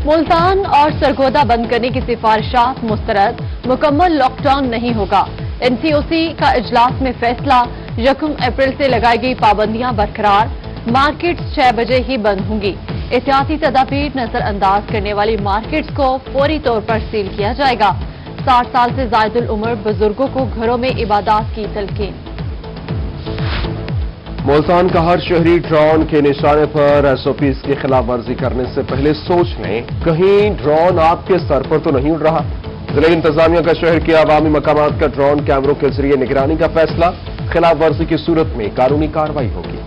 मुल्तान और सरगोदा बंद करने की सिफारिशात मुस्तरद, मुकम्मल लॉकडाउन नहीं होगा। एनसीओसी का इजलास में फैसला, 1 अप्रैल से लगाई गई पाबंदियां बरकरार, मार्केट्स 6 बजे ही बंद होंगी। एहतियाती तदाबीर नजरअंदाज करने वाली मार्केट्स को फौरी तौर पर सील किया जाएगा। 60 साल से जायदुल उम्र बुजुर्गों को घरों में इबादत की तलकीन। मुल्तान का हर शहरी ड्रोन के निशाने पर एसओपीज की खिलाफ वर्जी करने से पहले सोच लें, कहीं ड्रोन आपके सर पर तो नहीं उड़ रहा। जिला इंतजामिया का शहर के अवामी मकामात का ड्रोन कैमरों के जरिए निगरानी का फैसला, खिलाफ वर्जी की सूरत में कानूनी कार्रवाई होगी।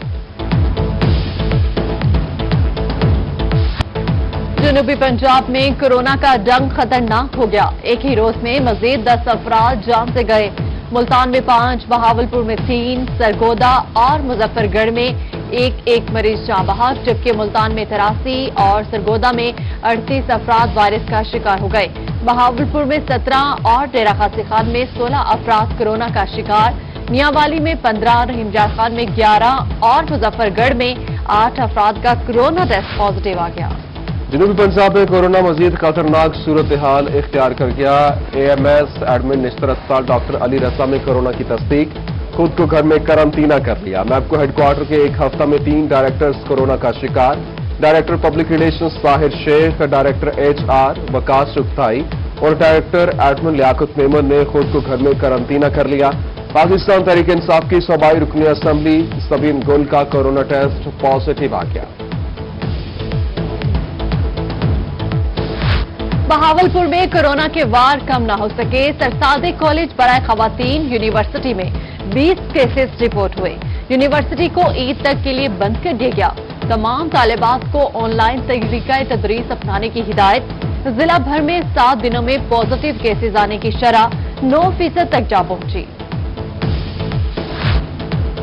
जनूबी पंजाब में कोरोना का डंक खतरनाक हो गया। एक ही रोज में मजीद 10 अफराद जान से गए। मुल्तान में 5, बहावलपुर में 3, सरगोदा और मुजफ्फरगढ़ में एक मरीज जाँ बहक, जबकि मुल्तान में 83 और सरगोदा में 38 अफराद वायरस का शिकार हो गए। बहावलपुर में 17 और डेरा गाजी खान में 16 अफराद कोरोना का शिकार, मियांवाली में 15, रहीमजान खान में 11 और मुजफ्फरगढ़ में 8 अफराद का कोरोना टेस्ट पॉजिटिव आ गया। जनूबी पंजाब में कोरोना मजीद खतरनाक सूरत हाल इख्तियार कर गया। एएमएस एडमिन निश्तर अस्पताल डॉक्टर अली रजा में कोरोना की तस्दीक, खुद को घर में करंतना कर लिया। मैपको हेडक्वार्टर के एक हफ्ता में 3 डायरेक्टर्स कोरोना का शिकार। Director public relations Tahir Sheikh, director HR Waqas Chughtai और डायरेक्टर एडमिन लियाकत मेमन ने खुद को घर में करंतना कर लिया। पाकिस्तान तहरीक इंसाफ की सूबाई रुकनी असम्बली सबीन गुल का कोरोना टेस्ट पॉजिटिव आ गया। बहावलपुर में कोरोना के वार कम न हो सके। सरसादे कॉलेज बराए खवातीन यूनिवर्सिटी में 20 केसेस रिपोर्ट हुए। यूनिवर्सिटी को ईद तक के लिए बंद कर दिया गया। तमाम तालिबात को ऑनलाइन तरीका तदरीस अपनाने की हिदायत। जिला भर में 7 दिनों में पॉजिटिव केसेस आने की शरह 9% तक जा पहुंची।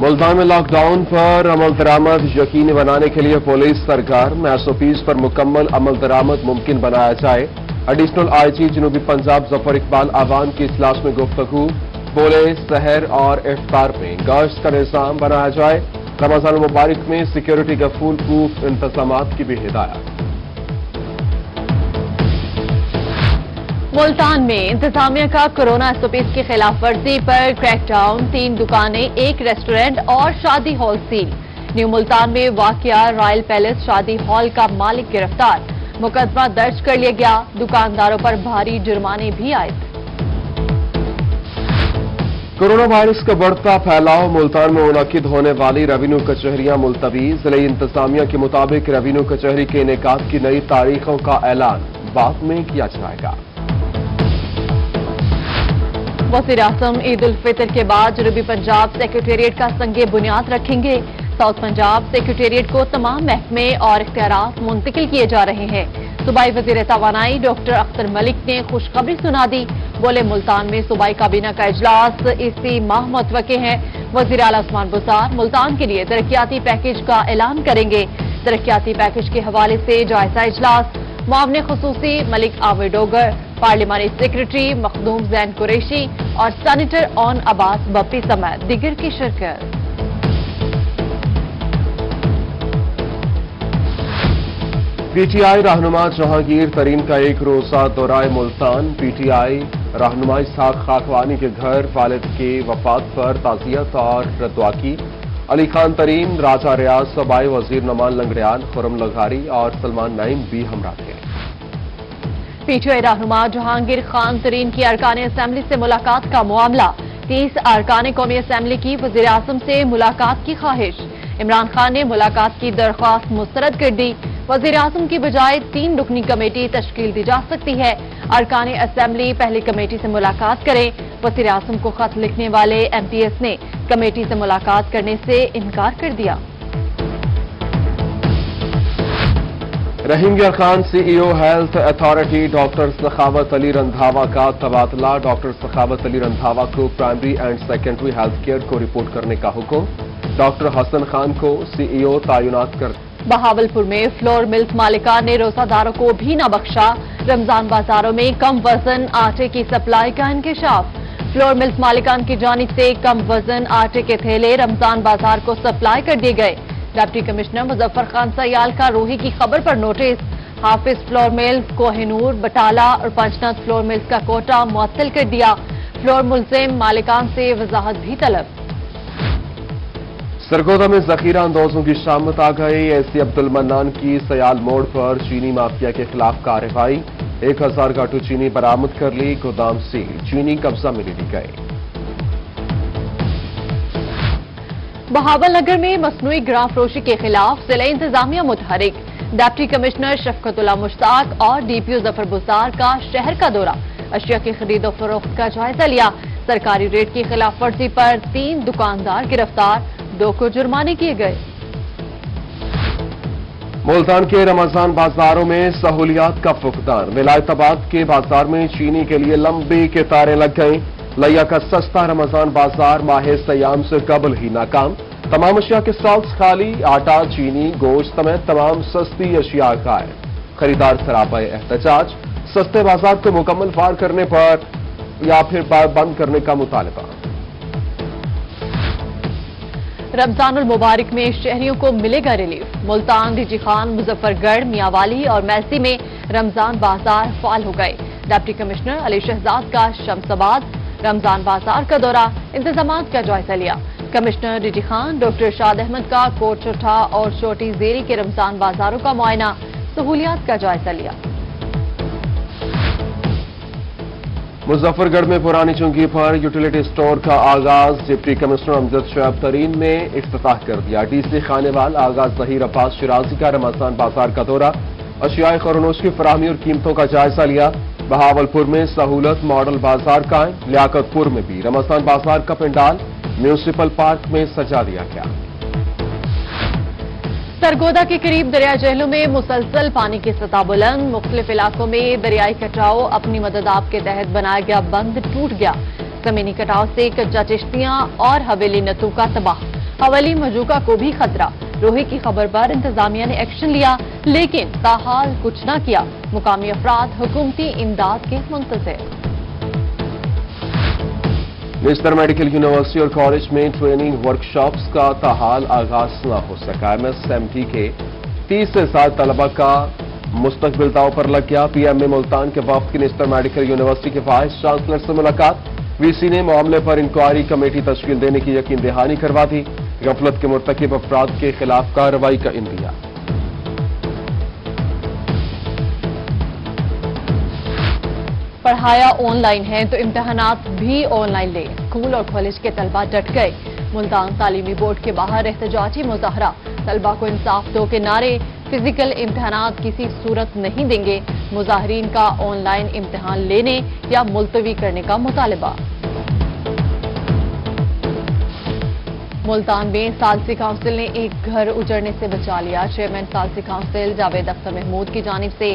मुल्तान में लॉकडाउन पर अमल दरामद यकीनी बनाने के लिए पुलिस सरगर्म, एसओपीज पर मुकम्मल अमल दरामद मुमकिन बनाया जाए। एडिशनल IG जनूबी पंजाब जफर इकबाल आवाम की इजलास में गुफ्तगू, बोले सहर और इफ्तार में गश्त का निज़ाम बनाया जाए। रमजान मुबारक में सिक्योरिटी का फुल प्रूफ इंतजामात की भी हिदायत। मुल्तान में इंतजामिया का कोरोना एसओपीज की खिलाफ वर्जी पर क्रैकडाउन, 3 दुकानें, 1 रेस्टोरेंट और शादी हॉल सील। न्यू मुल्तान में वाकया रॉयल पैलेस शादी हॉल का मालिक गिरफ्तार, मुकदमा दर्ज कर लिया गया। दुकानदारों पर भारी जुर्माने भी आए। कोरोना वायरस का बढ़ता फैलाव, मुल्तान में मुनक्किद होने वाली रेवेन्यू कचहरियां मुलतवी। जिला इंतजामिया के मुताबिक रेवेन्यू कचहरी के इनेकाद की नई तारीखों का ऐलान बाद में किया जाएगा। वज़ीर आज़म ईद उल फितर के बाद जनूबी पंजाब सेक्रेटेरिएट का संगे बुनियाद रखेंगे। साउथ पंजाब सेक्रेटेरिएट को तमाम महकमे और इख्तियारात मुंतकिल किए जा रहे हैं। सूबाई वज़ीर तवानाई डॉक्टर अख्तर मलिक ने खुशखबरी सुना दी। बोले मुल्तान में सूबाई काबीना का इजलास इसी माह मुतवक्के है। वज़ीर आला उस्मान बुज़दार मुल्तान के लिए तरक्याती पैकेज का ऐलान करेंगे। तरक्याती पैकेज के हवाले से जायजा इजलास, मुआवने खुसूसी मलिक आमिर डोगर, पार्लिमानी सेक्रेटरी मखदूम जैन कुरैशी और सेनेटर ऑन अब्बास बप्पी समेत दिगर की शिरकत। PTI रहनुमा जहांगीर तरीन का एक रोजा दौराए मुल्तान। PTI रहनुमा इसहाक खाकवानी के घर वालिद की वफात पर ताज़ियत और रद्वा की। अली खान तरीन, राजा रियाज, सूबाई वजीर नमान लंगड़ियाल, खुरम लघारी और सलमान नईम भी हमरा थे। PTI रहनुमा जहांगीर खान तरीन की अरकान असेंबली से मुलाकात का मामला। 30 अरकान कौमी असेंबली की वज़ीर आज़म से मुलाकात की ख्वाहिश। इमरान खान ने मुलाकात की दरख्वास्त मुस्तरद कर दी। वज़ीर आज़म की बजाय 3 रुकनी कमेटी तश्कील दी जा सकती है। अरकान असेंबली पहली कमेटी से मुलाकात करें। वज़ीर आज़म को खत लिखने वाले MPS ने कमेटी से मुलाकात करने से इनकार कर दिया। Rahim Yar Khan CEO health authority doctor Sakhawat Ali Randhawa का तबादला। डॉक्टर सखावत अली रंधावा को primary and secondary health care को रिपोर्ट करने का हुक्म। डॉक्टर हसन खान को CEO तैनात कर। बहावलपुर में फ्लोर मिल्स मालिकान ने रोजादारों को भी न बख्शा। रमजान बाजारों में कम वजन आटे की सप्लाई का इंकशाफ। फ्लोर मिल्स मालिकान की जानिब से कम वजन आटे के थैले रमजान बाजार को सप्लाई कर दिए गए। डिप्टी कमिश्नर मुजफ्फर खान सयाल का रोही की खबर पर नोटिस। हाफिज फ्लोर मिल्स, कोहिनूर, बटाला और पंचनद फ्लोर मिल्स का कोटा मुअत्तल कर दिया। फ्लोर मुल्जिम मालिकान से वजाहत भी तलब। सरगोदा में जखीरा अंदोजों की शामत आ गई। एसी अब्दुल मन्नान की सयाल मोड़ पर चीनी माफिया के खिलाफ कार्रवाई। 1000 गाटू चीनी बरामद कर ली, गोदाम सील, चीनी कब्जा में ले ली गई। बहावल नगर में मसनूई ग्राम फरोशी के खिलाफ जिला इंतजामिया मुतहरिक। डिप्टी कमिश्नर शफकतुल्ला मुश्ताक और डीपीओ जफर बुजार का शहर का दौरा, अशिया की खरीदो फरोख्त का जायजा लिया। सरकारी रेट की खिलाफ वर्जी पर 3 दुकानदार गिरफ्तार, 2 को जुर्माने किए गए। मुल्तान के रमजान बाजारों में सहूलियात का फुकदान। विलायताबाद के बाजार में चीनी के लिए लंबी कतारें लग गईं। लिया का सस्ता रमजान बाजार माह सयाम से कबल ही नाकाम। तमाम अशिया के स्टॉल्स खाली, आटा, चीनी, गोश्त समेत तमाम सस्ती अशिया गायब। खरीदार सरापा एहतजाज, सस्ते बाजार को मुकम्मल फाड़ करने पर या फिर बंद करने का मुतालबा। रमजानुल मुबारक में शहरियों को मिलेगा रिलीफ। मुल्तान, डीजी खान, मुजफ्फरगढ़, मियांवाली और मैसी में रमजान बाजार फाल हो गए। डिप्टी कमिश्नर अली शहजाद का शमसाबाद रमजान बाजार का दौरा, इंतजामात का जायजा लिया। कमिश्नर डीजी खान डॉक्टर शाद अहमद का कोट चौठा और छोटी जेरी के रमजान बाजारों का मुआयना, सहूलियात का जायजा लिया। मुजफ्फरगढ़ में पुरानी चौकी पर यूटिलिटी स्टोर का आगाज। डिप्टी कमिश्नर अमजद शोएब तरीन ने इफ्तिताह कर दिया। डीसी खानेवाल आगा जहीर अब्बास शिराजी का रमजान बाजार का दौरा, अशियाए खौरनोश की फराहमी और कीमतों का जायजा लिया। बहावलपुर में सहूलत मॉडल बाजार कायम। लियाकतपुर में भी रमजान बाजार का पंडाल म्यूनिसिपल पार्क में सजा दिया गया। सरगोदा के करीब दरिया जहलू में मुसलसल पानी की सतह बुलंद। मुख्तलिफ इलाकों में दरियाई कटाव अपनी मदद आप के तहत बनाया गया बंद टूट गया। जमीनी कटाव से कच्चा चिश्तियां और हवेली नतूका तबाह, हवेली मजूका को भी खतरा। रोही की खबर पर इंतजामिया ने एक्शन लिया, लेकिन ताहाल कुछ न किया। मुकामी अफराद हुकूमती इमदाद के मुंतज़िर। निस्तर मेडिकल यूनिवर्सिटी और कॉलेज में ट्रेनिंग वर्कशॉप्स का ताहाल आगाज न हो सका। MSMT के 30 से ज्यादा तलबा का मुस्तकबिल दांव पर लग गया। PM में मुल्तान के वफ्द की निस्तर मेडिकल यूनिवर्सिटी के वाइस चांसलर से मुलाकात। VC ने मामले पर इंक्वायरी कमेटी तश्कील देने की यकीन दहानी करवा दी। गफलत के मुर्तकिब अफराद के खिलाफ कार्रवाई का इंदिया। पढ़ाया ऑनलाइन है तो इम्तहानात भी ऑनलाइन ले, स्कूल और कॉलेज के तलबा डट गए। मुल्तान तालीमी बोर्ड के बाहर एहतजाजी मुजाहरा, तलबा को इंसाफ दो के नारे। फिजिकल इम्तहानात किसी सूरत नहीं देंगे, मुजाहरीन का ऑनलाइन इम्तहान लेने या मुलतवी करने का मुतालबा। मुल्तान में सालसी काउंसिल ने एक घर उजड़ने से बचा लिया। चेयरमैन सालसी काउंसिल जावेद अख्तर महमूद की जानिब से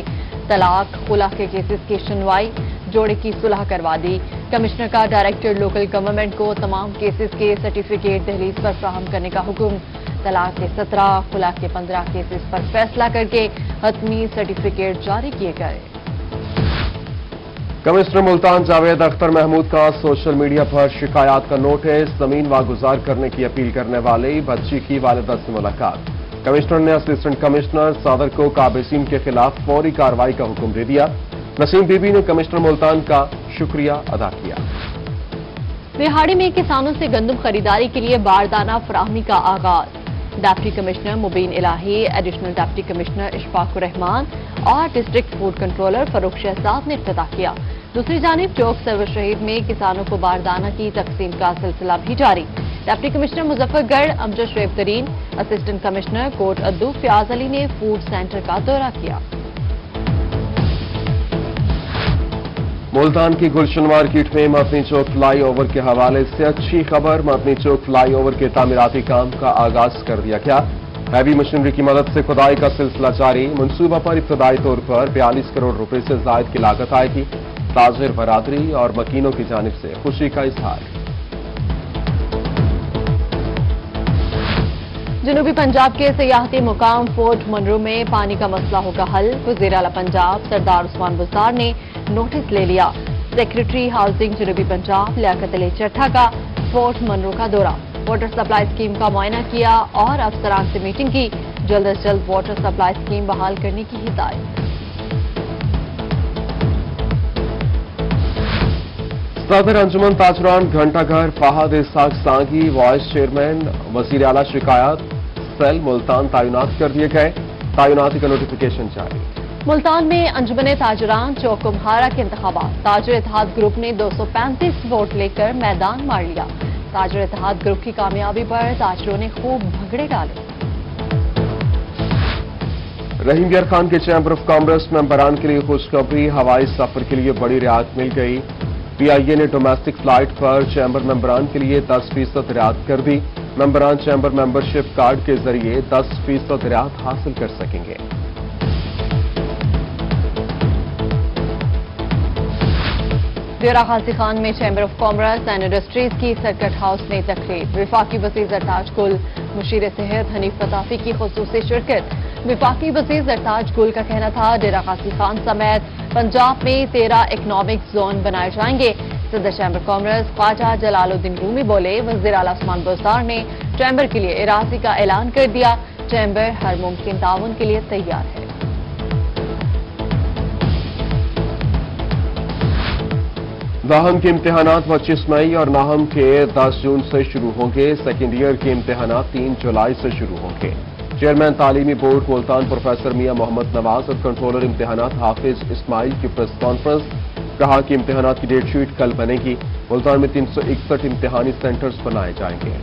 तलाक खुला के केसेस की सुनवाई, जोड़े की सुलह करवा दी। कमिश्नर का डायरेक्टर लोकल गवर्नमेंट को तमाम केसेस के सर्टिफिकेट दहलीज पर फ्राहम करने का हुक्म। तलाक के 17, खुला के 15 केसेस पर फैसला करके हतमी सर्टिफिकेट जारी किए गए। कमिश्नर मुल्तान जावेद अख्तर महमूद का सोशल मीडिया पर शिकायत का नोटिस। जमीन वागुजार करने की अपील करने वाले बच्ची की वालिदा से मुलाकात। कमिश्नर ने असिस्टेंट कमिश्नर सादर को काबिसीन के खिलाफ फौरी कार्रवाई का हुक्म दे दिया। नसीम बीबी ने कमिश्नर मुल्तान का शुक्रिया अदा किया। रिहाड़ी में किसानों से गंदम खरीदारी के लिए बारदाना फराहमी का आगाज। डिप्टी कमिश्नर मुबीन इलाही, एडिशनल डिप्टी कमिश्नर इशफाकुर रहमान और district food controller Farrukh Shahzad ने इफ्तिताह किया। दूसरी जानिब चौक सर्वर शहीद में किसानों को बारदाना की तकसीम का सिलसिला भी जारी। डिप्टी कमिश्नर मुजफ्फरगढ़ अमजद शोएब तरीन, असिस्टेंट कमिश्नर कोट अद्दू फयाज अली ने फूड सेंटर का दौरा किया। मुल्तान की गुलशन मार्केट में मदनी चौक फ्लाई ओवर के हवाले से अच्छी खबर। मदनी चौक फ्लाई ओवर के तामीराती काम का आगाज कर दिया गया। हैवी मशीनरी की मदद से खुदाई का सिलसिला जारी। मंसूबा पर इब्तदाई तौर पर 42 करोड़ रुपए से जायद की लागत आएगी। ताजिर बरादरी और मकीनों की जानिब से खुशी का इजहार। जनूबी पंजाब के सियाहती मुकाम फोर्ट मनरो में पानी का मसला होगा हल। वज़ीर आला पंजाब सरदार उस्मान बुज़दार ने नोटिस ले लिया। सेक्रेटरी हाउसिंग जनूबी पंजाब लियाकत अली चट्ठा का फोर्ट मनरो का दौरा, वाटर सप्लाई स्कीम का मुआयना किया और अफसरान से मीटिंग की। जल्द अज जल्द वाटर सप्लाई स्कीम बहाल करने की हिदायत। सदर अंजुमन ताजरान घंटाघर फहद इसहाक सांगी वाइस चेयरमैन वजीर आला शिकायत सेल मुल्तान तैनात कर दिए गए। तैनाती का नोटिफिकेशन जारी। मुल्तान में अंजुमन ताजरान चौकुम्हारा के इंतखाबात ताजर इत्तेहाद ग्रुप ने 235 वोट लेकर मैदान मार लिया। ताजर इत्तेहाद ग्रुप की कामयाबी पर ताजरों ने खूब भगड़े डाले। रहीम यार खान के चैम्बर ऑफ कॉमर्स मेंबरान के लिए खुशखबरी, हवाई सफर के लिए बड़ी रियायत मिल गई। पीआईए ने डोमेस्टिक फ्लाइट पर चैम्बर मेंबरान के लिए 10% रियायत कर दी। मेंबरान चैम्बर मेंबरशिप कार्ड के जरिए 10% रियायत हासिल कर सकेंगे। डेरा गाजी खान में chamber of commerce and industries की सर्किट हाउस में तकरीब। विफाकी वज़ीर ज़रताज गुल, मुशीर सेहत हनीफ फताफी की खुसूसी शिरकत। विफाकी वज़ीर ज़रताज गुल का कहना था डेरा गाजी खान समेत पंजाब में 13 इकनॉमिक जोन बनाए जाएंगे। सदर चैम्बर कॉमर्स ख्वाजा जलालुद्दीन रूमी बोले, वज़ीर आला उस्मान बुज़दार ने चैम्बर के लिए इरादी का ऐलान कर दिया। चैम्बर हर मुमकिन ताउन के लिए तैयार है। नाहम के इम्तिहानात 25 मई और नाहम के 10 जून से शुरू होंगे। सेकेंड ईयर के इम्तिहानात 3 जुलाई से शुरू होंगे। चेयरमैन तालीमी बोर्ड मुल्तान प्रोफेसर मियां मोहम्मद नवाज और कंट्रोलर इम्तिहानात हाफिज इस्माइल की प्रेस कॉन्फ्रेंस। कहा कि इम्तिहानात की डेट शीट कल बनेगी। मुल्तान में 361 इम्तिहानी सेंटर्स बनाए जाएंगे।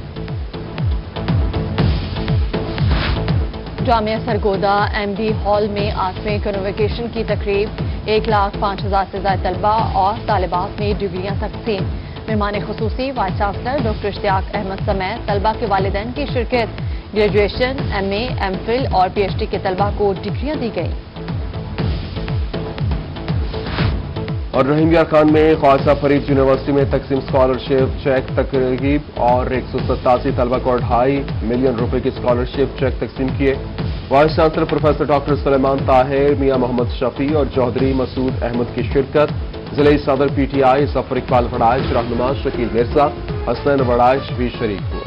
जामिया सरगोदा एमडी हॉल में 8वें कन्वोकेशन की तकरीब। 1,05,000 से ज्यादा तलबा और तालिबात में डिग्रियां तकसीम। मेहमान खुसूसी vice chancellor doctor Ishtiaq Ahmad समेत तलबा के वालिदैन की शिरकत। ग्रेजुएशन, एमए, एमफिल और पीएचडी के तलबा को डिग्रियां दी गई। और रहीम यार खान में ख्वाजा फरीद यूनिवर्सिटी में तकसीम स्कॉलरशिप चेक तकरीब और 187 तलबा को 2.5 मिलियन रुपए की स्कॉलरशिप चेक तकसीम किए। Vice chancellor professor doctor Suleman Tahir, Mian Muhammad Shafi और चौधरी मसूद अहमद की शिरकत। जिले सदर पीटीआई सफर इकबाल वड़ाइश, रहनुमा शकील मिर्जा, हसन वड़ाइश भी शरीक हुए।